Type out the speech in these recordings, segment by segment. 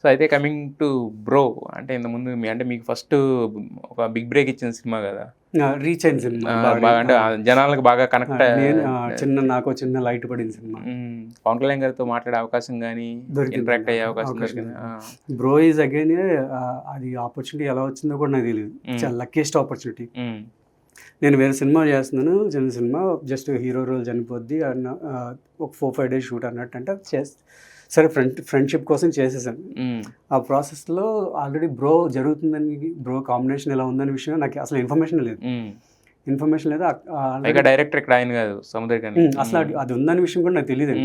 So అయితే coming to bro అంటే ఇంతకుముందు అంటే మీకు ఫస్ట్ ఒక బిగ్ బ్రేక్ ఇచ్చిన సినిమా కదా, రీచ్ అయిన సినిమా బాగా అంటే జనాలకు బాగా కనెక్ట్, నాకు చిన్న లైట్ పడిన సినిమా. పవన్ కళ్యాణ్ గారితో మాట్లాడే అవకాశం కానీ ఇంటరాక్ట్ అయ్యే అవకాశం దొరికింది. బ్రో ఈజ్ అగైన్ అది ఆపర్చునిటీ ఎలా వచ్చిందో కూడా నాకు తెలియదు. చాలా లక్కీయెస్ట్ ఆపర్చునిటీ. నేను వేరే సినిమా చేస్తున్నాను, చిన్న సినిమా, జస్ట్ హీరో రోల్ చనిపోద్ది అన్న ఒక 4-5 days షూట్ అన్నట్టు అంటే సరే ఫ్రెండ్షిప్ కోసం చేసేసాను. ఆ ప్రాసెస్లో ఆల్రెడీ బ్రో జరుగుతుందని, బ్రో కాంబినేషన్ ఎలా ఉందనే విషయం నాకు అసలు ఇన్ఫర్మేషన్ లేదు. డైరెక్టర్ ఇక్కడ ఆయన కాదు, సముద్రకాని. అసలు అది ఉందనే విషయం కూడా నాకు తెలియదు.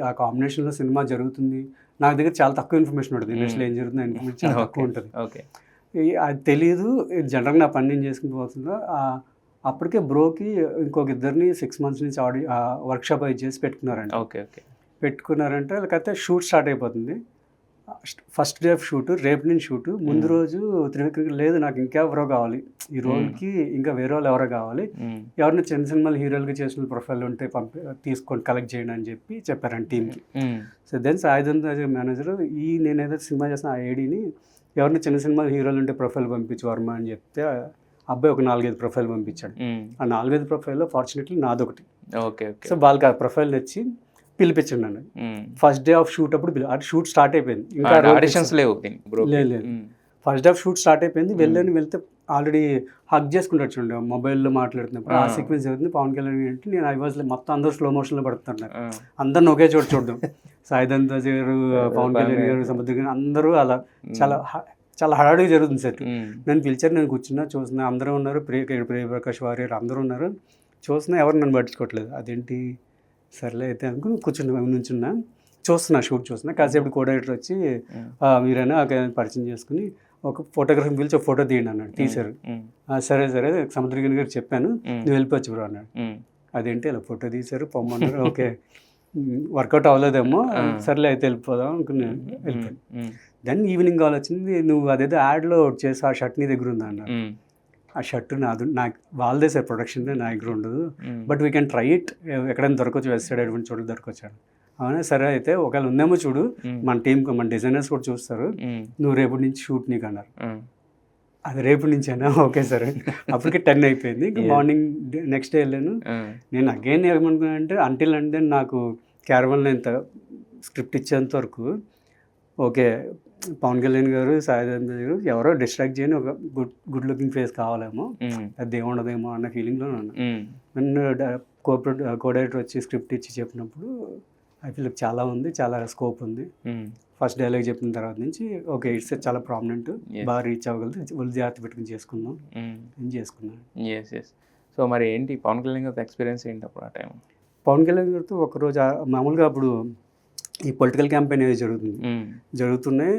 ఆ కాంబినేషన్లో సినిమా జరుగుతుంది, నాకు దగ్గర చాలా తక్కువ ఇన్ఫర్మేషన్ ఉంటుంది. ఇండస్ట్రీలో ఏం జరుగుతుంది ఇన్ఫర్మేషన్ చాలా తక్కువ ఉంటుంది. అది తెలియదు. జనరల్గా నా పని నేను చేసుకుని పోతుందో అప్పటికే బ్రోకి ఇంకొక ఇద్దరిని 6 months నుంచి వర్క్షాప్ అయి చేసి పెట్టుకున్నారంట. పెట్టుకున్నారంటే లేకపోతే షూట్ స్టార్ట్ అయిపోతుంది. ఫస్ట్ డే ఆఫ్ షూట్, రేపు నుంచి షూట్. ముందు రోజు త్రివిక్రమ్ లేదు, నాకు ఇంకా ఎవరో కావాలి ఈ రోల్కి, ఇంకా వేరే వాళ్ళు ఎవరో కావాలి, ఎవరిని చిన్న సినిమాలు హీరోలుగా చేసిన ప్రొఫైల్ ఉంటే తీసుకొని కలెక్ట్ చేయండి అని చెప్పారంట టీంకి. సో దెన్ సాయిధన్ మేనేజర్ నేను ఏదైతే సినిమా చేసిన ఆ ఏడీని ఎవరిని చిన్న సినిమాలు హీరోలు ఉంటే ప్రొఫైల్ పంపించు వర్మ అని చెప్తే అబ్బాయి ఒక 4-5 ప్రొఫైల్ పంపించాడు. ఆ 4-5 ప్రొఫైల్లో ఫార్చునేట్లీ నాదొకటి. సో వాళ్ళకి ఆ ప్రొఫైల్ తెచ్చి పిలిపించండి నన్ను. ఫస్ట్ డే ఆఫ్ షూట్ అప్పుడు షూట్ స్టార్ట్ అయిపోయింది. ఇంకా ఆడిషన్స్ లేవు. లేదు. First day of shoot start అయిపోయింది. వెళ్తే ఆల్రెడీ హగ్ చేసుకుంటాడు చూడండి, మొబైల్లో మాట్లాడుతున్నప్పుడు ఆ సీక్వెన్స్ అవుతుంది. పవన్ కళ్యాణ్ అంటే నేను ఐ వాజ్ మొత్తం అందరూ స్లో మోషన్లో పడుతున్నారు. అందరిని ఒకే చోటు చూడడం, సాయిధన్ తేజ్ గారు, పవన్ కళ్యాణ్ గారు, సముద్ర అందరూ అలా చాలా హడాడిగా జరుగుతుంది సెట్. నన్ను పిలిచారు, నేను కూర్చున్నా, చూస్తున్నా, అందరూ ఉన్నారు, ప్రియప్రకాష్ వారియర్ అందరూ ఉన్నారు. చూస్తున్నా, ఎవరు నన్ను పట్టించుకోవట్లేదు. అదేంటి సర్లే అయితే అనుకుని నుంచున్నా, చూస్తున్నా, షూట్ చూస్తున్నా. కాసేపు కోఆర్డినేటర్ వచ్చి మీరైనా పరిచయం చేసుకుని ఒక ఫోటోగ్రఫీ పిలిచి ఒక ఫోటో తీయండి అన్నాడు. తీశారు. సరే సముద్రగిరి గారికి చెప్పాను, నువ్వు వెళ్ళిపోవచ్చు బ్రో అన్నాడు. అదేంటి అలా ఫోటో తీశారు, పొమ్మన్నారు. ఓకే వర్కౌట్ అవ్వలేదేమో, సర్లే అయితే వెళ్ళిపోదాం అనుకున్నాను. వెళ్ళిపోయాను. దెన్ ఈవినింగ్ కాల్ వచ్చింది, నువ్వు అదేదో యాడ్లో చేసి ఆ షర్ట్ నీ దగ్గర ఉందా అన్నారు. ఆ షర్ట్ నాకు వాళ్ళదే సార్ ప్రొడక్షన్, నా దగ్గర ఉండదు, but we can try it, ఎక్కడైనా దొరకవచ్చు, వెస్ట్ సైడ్ అటువంటి చోట్ల దొరకొచ్చాడు. అవునా సరే అయితే ఒకవేళ ఉందేమో చూడు, మన టీంకి మన డిజైనర్స్ కూడా చూస్తారు, నువ్వు రేపటి నుంచి షూట్ నీకు అన్నారు. అది రేపటి నుంచేనా? ఓకే సరే. అప్పటికి 10 అయిపోయింది. ఇంకా మార్నింగ్ నెక్స్ట్ డే వెళ్ళాను. నేను అగైన్ ఏమనుకున్నాను అంటే అంటే నాకు క్యారవన్లో ఇంత స్క్రిప్ట్ ఇచ్చేంత వరకు ఓకే పవన్ కళ్యాణ్ గారు, సాయిధన్ గారు ఎవరో డిస్ట్రాక్ట్ చేయని ఒక గుడ్ లుకింగ్ ఫేస్ కావాలేమో, అది ఏముండదేమో అన్న ఫీలింగ్లో ఉన్నాను. నన్ను కో-డైరెక్టర్ వచ్చి స్క్రిప్ట్ ఇచ్చి చెప్పినప్పుడు ఐ ఫీల్ చాలా ఉంది, చాలా స్కోప్ ఉంది. ఫస్ట్ డైలాగ్ చెప్పిన తర్వాత నుంచి ఓకే ఇట్స్ చాలా ప్రామినెంట్, బాగా రీచ్ అవ్వగలదు, ఒళ్ళు జాగ్రత్త పెట్టుకుని చేసుకుందాం అని చేసుకున్నాను. సో మరి ఏంటి పవన్ కళ్యాణ్ గారితో ఎక్స్పీరియన్స్ ఏంటి అప్పుడు ఆ టైం? పవన్ కళ్యాణ్ గారితో ఒకరోజు మామూలుగా అప్పుడు ఈ పొలిటికల్ క్యాంపెయిన్ అనేది జరుగుతున్నాయి.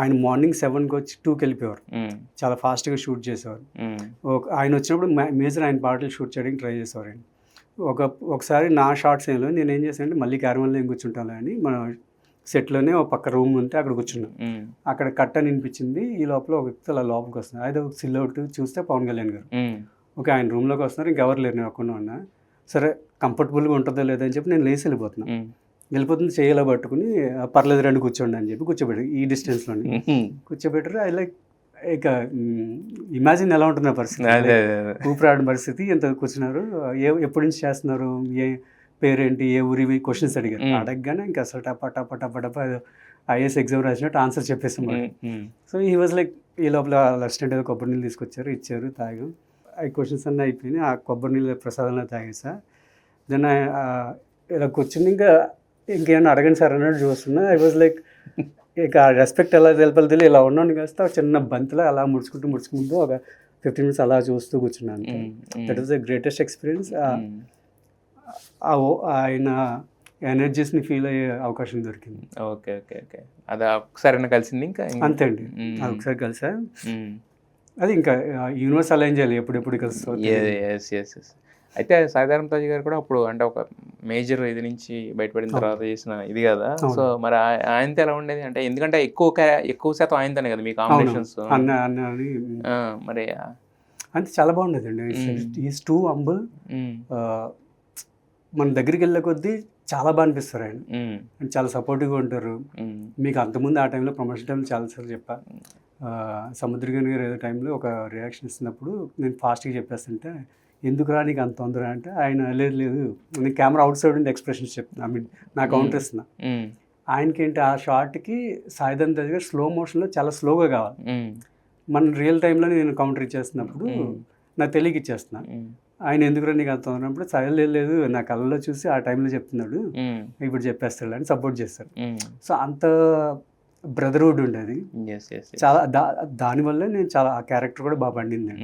ఆయన మార్నింగ్ 7కి వచ్చి 2కి వెళ్ళిపోయేవారు. చాలా ఫాస్ట్గా షూట్ చేసేవారు. ఆయన వచ్చినప్పుడు మేజర్ ఆయన పాటలు షూట్ చేయడానికి ట్రై చేసేవారు. ఆయన ఒకసారి నా షార్ట్స్ ఏమో నేను ఏం చేశానంటే మళ్ళీ క్యారవన్లో ఏం కూర్చుంటాను అని మన సెట్లోనే ఒక పక్క రూమ్ ఉంటే అక్కడ కూర్చున్నాను. అక్కడ కట్ అని వినిపించింది. ఈ లోపల ఒక వ్యక్తి అలా లోపలికి వస్తున్నారు. అయితే ఒక సిల్అవుట్ చూస్తే పవన్ కళ్యాణ్ గారు. ఓకే ఆయన రూమ్లోకి వస్తున్నారు, ఇంకెవరు లేరు, నేను ఒక్కనే ఉన్నా. సరే కంఫర్టబుల్గా ఉంటుందో లేదో అని చెప్పి నేను లేచి వెళ్ళిపోతుంది చేయాలో పట్టుకుని పర్లేదు రండి కూర్చోండి అని చెప్పి కూర్చోబెట్టారు. ఈ డిస్టెన్స్లోని కూర్చోబెట్టారు. ఐ లైక్ ఇక ఇమాజిన్ ఎలా ఉంటుంది ఆ పరిస్థితి, ఊపిరాడిన పరిస్థితి. ఎంత కూర్చున్నారు, ఎప్పటి నుంచి చేస్తున్నారు, ఏ పేరేంటి, ఏ ఊరివి క్వశ్చన్స్ అడిగారు. అడగగానే ఇంకా అసలు టప ఐఏఎస్ ఎగ్జామ్ రాసినట్టు ఆన్సర్ చెప్పేస్తాం. సో ఈ వాజ్ లైక్ ఈ లోపల అసిస్టెంట్ ఏదో కొబ్బరి నీళ్ళు తీసుకొచ్చారు, ఇచ్చారు, తాగాం. ఆ క్వశ్చన్స్ అన్నీ అయిపోయినాయి. ఆ కొబ్బరి నీళ్ళు ప్రసాదంలో తాగేసా. దెన్ ఇలా కూర్చుని ఇంకేమైనా అడగండి సార్ అన్నట్టు చూస్తున్నా. ఐ వాజ్ లైక్ ఇక రెస్పెక్ట్ ఎలా తెలపాలి ఇలా ఉన్నాను కాస్త చిన్న బంతిలో అలా ముడుచుకుంటూ ఒక 15 minutes అలా చూస్తూ కూర్చున్నాను. That is the greatest experience. ఆయన ఎనర్జీస్ని ఫీల్ అయ్యే అవకాశం దొరికింది. ఓకే అది ఒకసారి కలిసింది, ఇంకా అంతే అండి. అది ఒకసారి కలిసా. అది ఇంకా యూనివర్స్ అలైన్ చేయాలి, ఎప్పుడెప్పుడు కలుస్తుంది. అయితే సాయిధరం తేజ్ గారు కూడా అప్పుడు అంటే ఒక మేజర్ ఇది నుంచి బయటపడిన తర్వాత చేసిన ఇది కదా. సో మరి ఆయనతో ఎలా ఉండేది అంటే, ఎందుకంటే ఎక్కువ శాతం ఆయనతోనే కదా మీ కాంబినేషన్స్. మరి అంటే చాలా బాగుండేది అండి. Is two humble. మన దగ్గరికి వెళ్ళే కొద్దీ చాలా బాగా అనిపిస్తారు ఆయన. అండ్ చాలా సపోర్టివ్గా ఉంటారు. మీకు అంతకుముందు ఆ టైంలో ప్రమోషన్ టైంలో చాలాసార్లు చెప్పా, సముద్రగని గారు ఏదో టైంలో ఒక రియాక్షన్ ఇస్తున్నప్పుడు నేను ఫాస్ట్గా చెప్పేస్తుంటే, ఎందుకురా నీకు అంత తొందర అంటే, ఆయన లేదు లేదు నేను కెమెరా అవుట్ సైడ్ ఉండి ఎక్స్ప్రెషన్స్ చెప్తున్నా, ఐ మీన్ నా కౌంటర్ ఇస్తున్నా. ఆయనకేంటి ఆ షార్ట్కి సాయిధరం తేజ్ గారు స్లో మోషన్లో చాలా స్లోగా కావాలి. మన రియల్ టైంలో నేను కౌంటర్ ఇచ్చేస్తున్నప్పుడు నాకు తెలియక ఇచ్చేస్తున్నా. ఆయన ఎందుకురా నీకు అంత ఉన్నప్పుడు సరే లేదు నా కళ్ళలో చూసి ఆ టైంలో చెప్తున్నాడు, ఇప్పుడు చెప్పేస్తాడు అని సపోర్ట్ చేస్తాడు. సో అంత బ్రదర్హుడ్ ఉండేది చాలా. దానివల్ల నేను చాలా ఆ క్యారెక్టర్ కూడా బాగా పండింది.